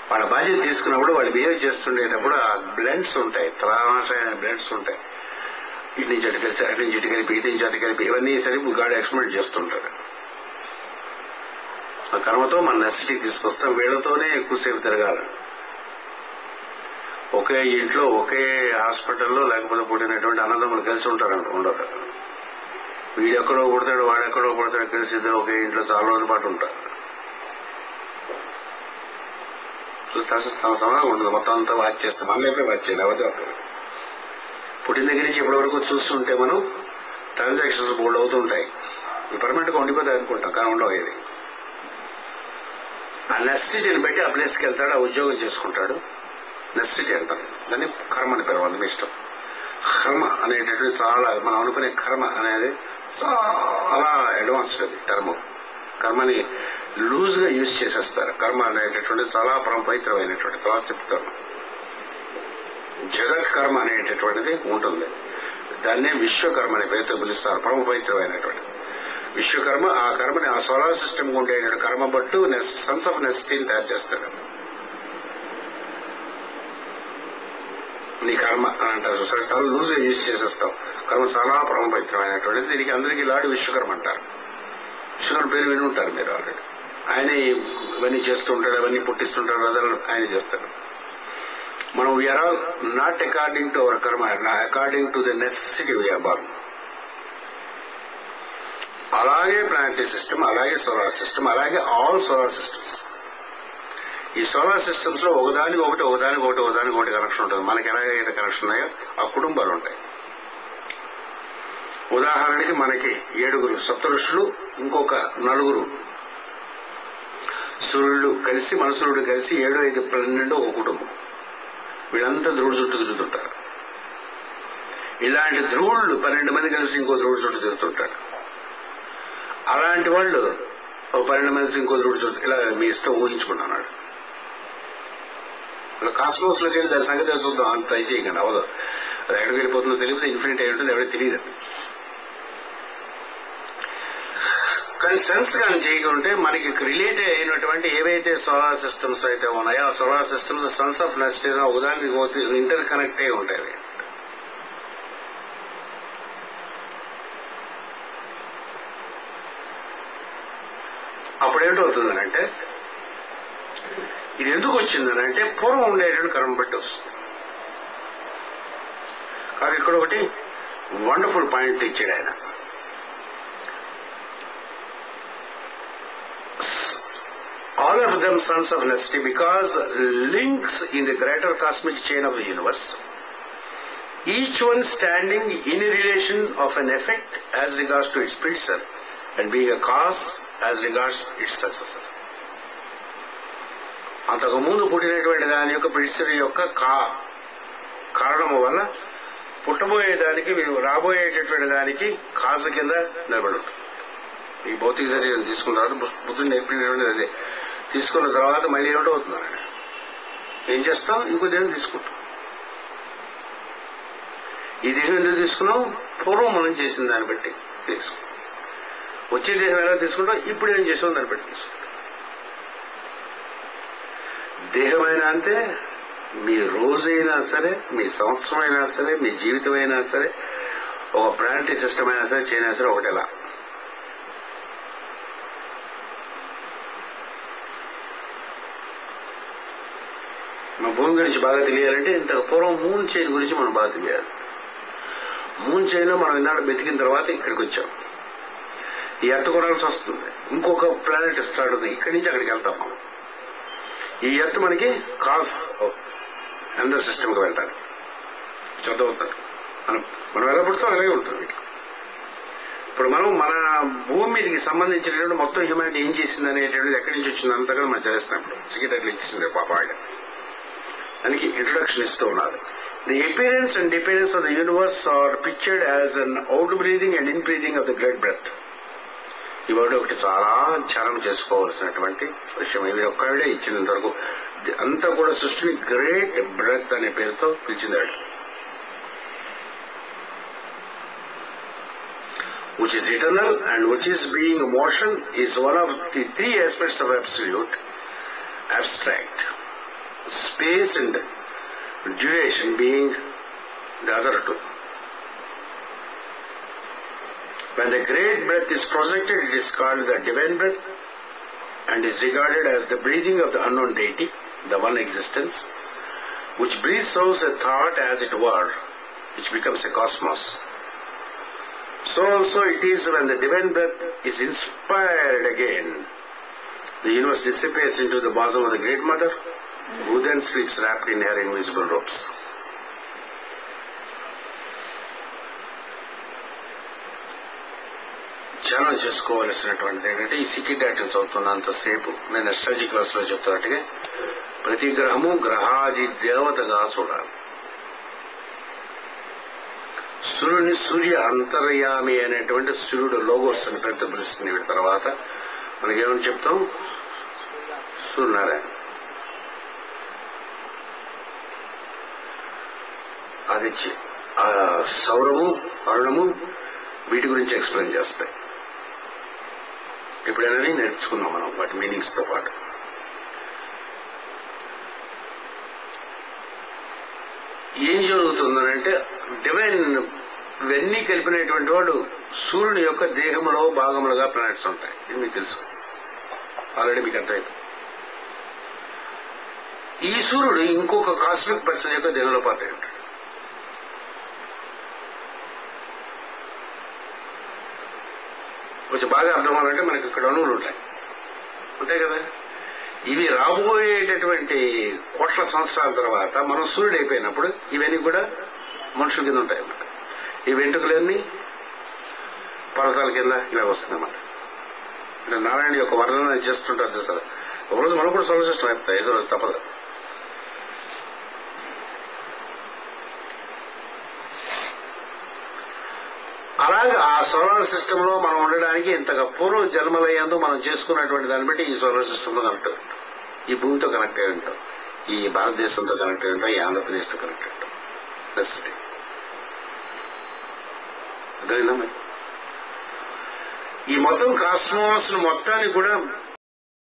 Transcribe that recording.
వాళ్ళ బాధ్యత తీసుకున్నప్పుడు వాళ్ళు బిహేవ్ చేస్తుండేటప్పుడు ఆ బ్లెండ్స్ ఉంటాయి, తమాషైన బ్లెండ్స్ ఉంటాయి. ఇటు నుంచి అటు కలిసి, అటు నుంచి ఇటు కలిపి, ఇటు నుంచి అటు కలిపి, ఇవన్నీ సరే గాడ్ ఎక్స్పెరిమెంట్ చేస్తుంటారు. ఆ కర్మతో మన నెసిటీ తీసుకొస్తాం. వీళ్ళతోనే ఎక్కువసేపు తిరగాలి. ఒకే ఇంట్లో ఒకే హాస్పిటల్లో లేకపోతే పుట్టినటువంటి అన్నదమ్ములు కలిసి ఉంటారంట, ఉండరు. వీడెక్కడో పుడతాడు, వాడెక్కడో పుడతాడు, కలిసి ఇద్దరు ఒకే ఇంట్లో చాలా రోజుల పాటు ఉంటారు. ఉండదు, మొత్తం అంతా వాచ్ చేస్తాం. మన లైఫే వాచ్ చేయాలి. అవదే పుట్టిన దగ్గర నుంచి ఇప్పటి వరకు చూస్తుంటే మనం ట్రాన్సాక్షన్స్ బోల్డ్ అవుతుంటాయి. పర్మనెంట్ గా ఉండిపోతాయి అనుకుంటాం, కానీ ఉండవు. ఇది ఆ నెసిటీని బట్టి ఆ ప్లేస్కి వెళ్తాడు, ఆ ఉద్యోగం చేసుకుంటాడు. నెసిటీ అంటారు దాన్ని. కర్మ అని పిలవాలి, మీ ఇష్టం. కర్మ అనేటటువంటి చాలా మనం అనుకునే కర్మ అనేది చాలా అడ్వాన్స్డ్ అది టర్మ్. కర్మని లూజ్ గా యూజ్ చేసేస్తారు. కర్మ అనేటటువంటి చాలా పవిత్రమైనటువంటి. తర్వాత చెప్తాను, జగత్ కర్మ అనేటటువంటిది ఉంటుంది. దాన్నే విశ్వకర్మ అనే పేరుతో పిలుస్తారు. పరమ పవిత్రమైనటువంటి విశ్వకర్మ. ఆ కర్మని ఆ సోలార్ సిస్టమ్ ఉండేటువంటి కర్మ పట్టు సన్స్ ఆఫ్ నెసిటీని తయారు చేస్తాడు. నీ కర్మ అని అంటారు. సరే, చాలా లూజ్ గా యూజ్ చేసేస్తాం. కర్మ చాలా పరమ పవిత్రమైనటువంటిది. దీనికి అందరికీ లాడు విశ్వకర్మ అంటారు. విశ్వకర్మ పేరు విని ఉంటారు మీరు ఆల్రెడీ. ఆయన ఇవన్నీ చేస్తూ ఉంటాడు, అవన్నీ పుట్టిస్తుంటాడు, ఆయన చేస్తాడు. మనం we are all not according to our karma, according to the necessity we are born. అలాగే ప్లానటరీ సిస్టమ్, అలాగే సోలార్ సిస్టమ్, అలాగే ఆల్ సోలార్ సిస్టమ్స్. ఈ సోలార్ సిస్టమ్స్ లో ఒకదానికి ఒకటి కనెక్షన్ ఉంటుంది. మనకి ఎలాగైతే కనెక్షన్ ఉన్నాయో ఆ కుటుంబాలు ఉంటాయి. ఉదాహరణకి మనకి 7 సప్తఋషులు, ఇంకొక 4 సూర్యుడు కలిసి, మన సూర్యుడు కలిసి 7, 5, 12 ఒక కుటుంబం. వీళ్ళంతా ధ్రువుడు చుట్టూ తిరుగుతుంటారు. ఇలాంటి ధ్రువుళ్ళు 12 మంది కలిసి ఇంకో ధ్రువుడు చుట్టూ తిరుగుతుంటారు. అలాంటి వాళ్ళు ఒక 12 మంది ఇంకో ధ్రువుడు చుట్టూ, ఇలా మీ ఇష్టం ఊహించుకున్నాడు. ఇలా కాస్మోస్ లోకి వెళ్ళి దాని సంగతి చూద్దాం. అంత ట్రై చేయకండి, అవదు. అది ఎక్కడికి వెళ్ళిపోతుందో తెలియదు, ఇన్ఫినిట్ అయి ఉంటుంది, ఎవరికి తెలియదు. కానీ సెన్స్ కానీ చేయకుంటే మనకి రిలేట్ అయినటువంటి ఏవైతే సోలార్ సిస్టమ్స్ అయితే ఉన్నాయో ఆ సోలార్ సిస్టమ్స్ సన్స్ ఆఫ్ నెసిటీ ఒకదానికి ఇంటర్ కనెక్ట్ అయి ఉంటాయి. అప్పుడేంటవుతుందనంటే, ఇది ఎందుకు వచ్చిందనంటే పూర్వం ఉండేటువంటి కర్మ బట్టి వస్తుంది. కానీ ఇక్కడ ఒకటి వండర్ఫుల్ పాయింట్ ఇచ్చాడు ఆయన. All of them sons of necessity because links in the greater cosmic chain of the universe, each one standing in a relation of an effect as regards to its predecessor and being a cause as regards its successor. అంతకు ముందు పుట్టినటువంటి దాని యొక్క predecessor యొక్క కారణము వల్ల పుట్టబోయేదానికి, రాబోయేటటువంటి దానికి కాజు కింద నిలబడి ఉంటుంది. ఈ భౌతిక శరీరం తీసుకున్న తర్వాత బుద్ధుడు నేర్పినటువంటిది అదే. తీసుకున్న తర్వాత మళ్ళీ ఏమిటో అవుతుంది, ఏం చేస్తాం, ఇంకో దేహం తీసుకుంటాం. ఈ దేహం ఎందుకు తీసుకున్నాం? పూర్వం మనం చేసిన దాన్ని బట్టి తీసుకుంటాం. వచ్చే దేహం ఎలా తీసుకుంటాం, ఇప్పుడు ఏం చేసాం దాన్ని బట్టి తీసుకుంటాం. దేహమైనా అంతే, మీ రోజైనా సరే, మీ సంవత్సరం అయినా సరే, మీ జీవితం అయినా సరే, ఒక ప్లానటరీ సిస్టమ్ అయినా సరే, చేయనా సరే ఒకటేలా. మన భూమి గురించి బాగా తెలియాలంటే ఇంతకు పూర్వం మూన్ చైన్ గురించి మనం బాగా తెలియాలి. మూన్ చైన్ లో మనం ఇన్నాళ్ళు బతికిన తర్వాత ఇక్కడికి వచ్చాం. ఈ ఎర్త్ కొనాల్సి వస్తుంది. ఇంకొక ప్లానెట్ స్టార్ట్ ఉంది, ఇక్కడి నుంచి అక్కడికి వెళ్తాం మనం. ఈ ఎర్త్ మనకి కాస్ అందర్ సిస్టమ్కి వెళ్ళడానికి చదువుతారు. మనం ఎలా పుడతాం అలాగే ఉంటుంది. ఇప్పుడు మనం మన భూమి మీదకి సంబంధించినటువంటి మొత్తం హ్యూమానిటీ ఏం చేసింది అనేటువంటిది ఎక్కడి నుంచి వచ్చింది అంతగా మనం చేస్తాం. ఇప్పుడు సెక్రటరీ ఇచ్చింది పాప ఆయన. దానికి ఇంట్రొడక్షన్ ఇస్తూ ఉన్నారు. The appearance and disappearance of the universe are pictured as an out breathing and in breathing of the great breath. ఈ వర్డ్ ఒకటి చాలా ధ్యానం చేసుకోవాల్సినటువంటి విషయం. ఇవి ఒక్కడే ఇచ్చినంత వరకు అంతా కూడా సృష్టిని గ్రేట్ బ్రెత్ అనే పేరుతో పిలిచిందాడు. which is eternal and which is being motion is one of the 3 aspects of absolute abstract. space and duration being the other two. When the great breath is projected, it is called the divine breath and is regarded as the breathing of the unknown deity, the one existence, which breathes out a thought as it were, which becomes a cosmos. So also it is when the divine breath is inspired again, the universe dissipates into the bosom of the Great Mother, who then sleeps wrapped in her invisible robes. ధ్యానం చేసుకోవలసినటువంటిది ఏంటంటే ఈ సిక్కిడాటం చదువుతున్నంతసేపు నేను astrology క్లాస్లో చెప్తున్నట్టుగా ప్రతి గ్రహము గ్రహాది దేవతగా చూడాలి. సూర్యుని సూర్య అంతర్యామి అనేటువంటి సూర్యుడు లోగోస్ అని ప్రతిఫలిస్తుంది. వీటి తర్వాత మనకేమని చెప్తాం? సూర్యనారాయణ. అది సౌరము అరుణము వీటి గురించి ఎక్స్ప్లెయిన్ చేస్తాయి. ఎప్పుడైనా నేర్చుకున్నాం మనం వాటి మీనింగ్స్ తో పాటు. ఏం జరుగుతుందనంటే డివైన్ ఇవన్నీ కలిపినటువంటి వాడు సూర్యుని యొక్క దేహంలో భాగములుగా ప్లానెట్స్ ఉంటాయి. ఇది మీకు తెలుసు, ఆల్రెడీ మీకు అర్థమైంది. ఈ సూర్యుడు ఇంకొక కాస్మిక్ పర్సన్ యొక్క దేహంలో పార్ట్ అయి ఉంటాడు. కొంచెం బాగా అర్థం అవ్వాలంటే మనకి ఇక్కడ అణువులు ఉంటాయి కదా. ఇవి రాబోయేటటువంటి కోట్ల సంవత్సరాల తర్వాత మనం సూర్యుడు అయిపోయినప్పుడు ఇవన్నీ కూడా మనుషుల కింద ఉంటాయి అన్నమాట. ఈ వెంట్రుకలన్నీ పర్వతాల కింద ఇలా వస్తుందన్నమాట. అంటే నారాయణ యొక్క వర్ణన చేస్తుంటారు చూసారు. ఒకరోజు మనం కూడా సోలార్ సిస్టమ్ అయిపోతాయి, ఏదో రోజు తప్పదు. అలాగే ఆ సోలార్ సిస్టమ్ లో మనం ఉండడానికి ఇంతగా పూర్వ జన్మలయ్యేందు మనం చేసుకున్నటువంటి దాన్ని బట్టి ఈ సోలార్ సిస్టమ్ లో కనెక్ట్ అయి ఉంటాం, ఈ భూమితో కనెక్ట్ అయి ఉంటాం, ఈ భారతదేశంతో కనెక్ట్ అయి ఉంటాం, ఈ ఆంధ్రప్రదేశ్తో కనెక్ట్ అయి ఉంటాం. నెక్స్ట్ అదేనా ఈ మొత్తం కాస్మోస్ మొత్తాన్ని కూడా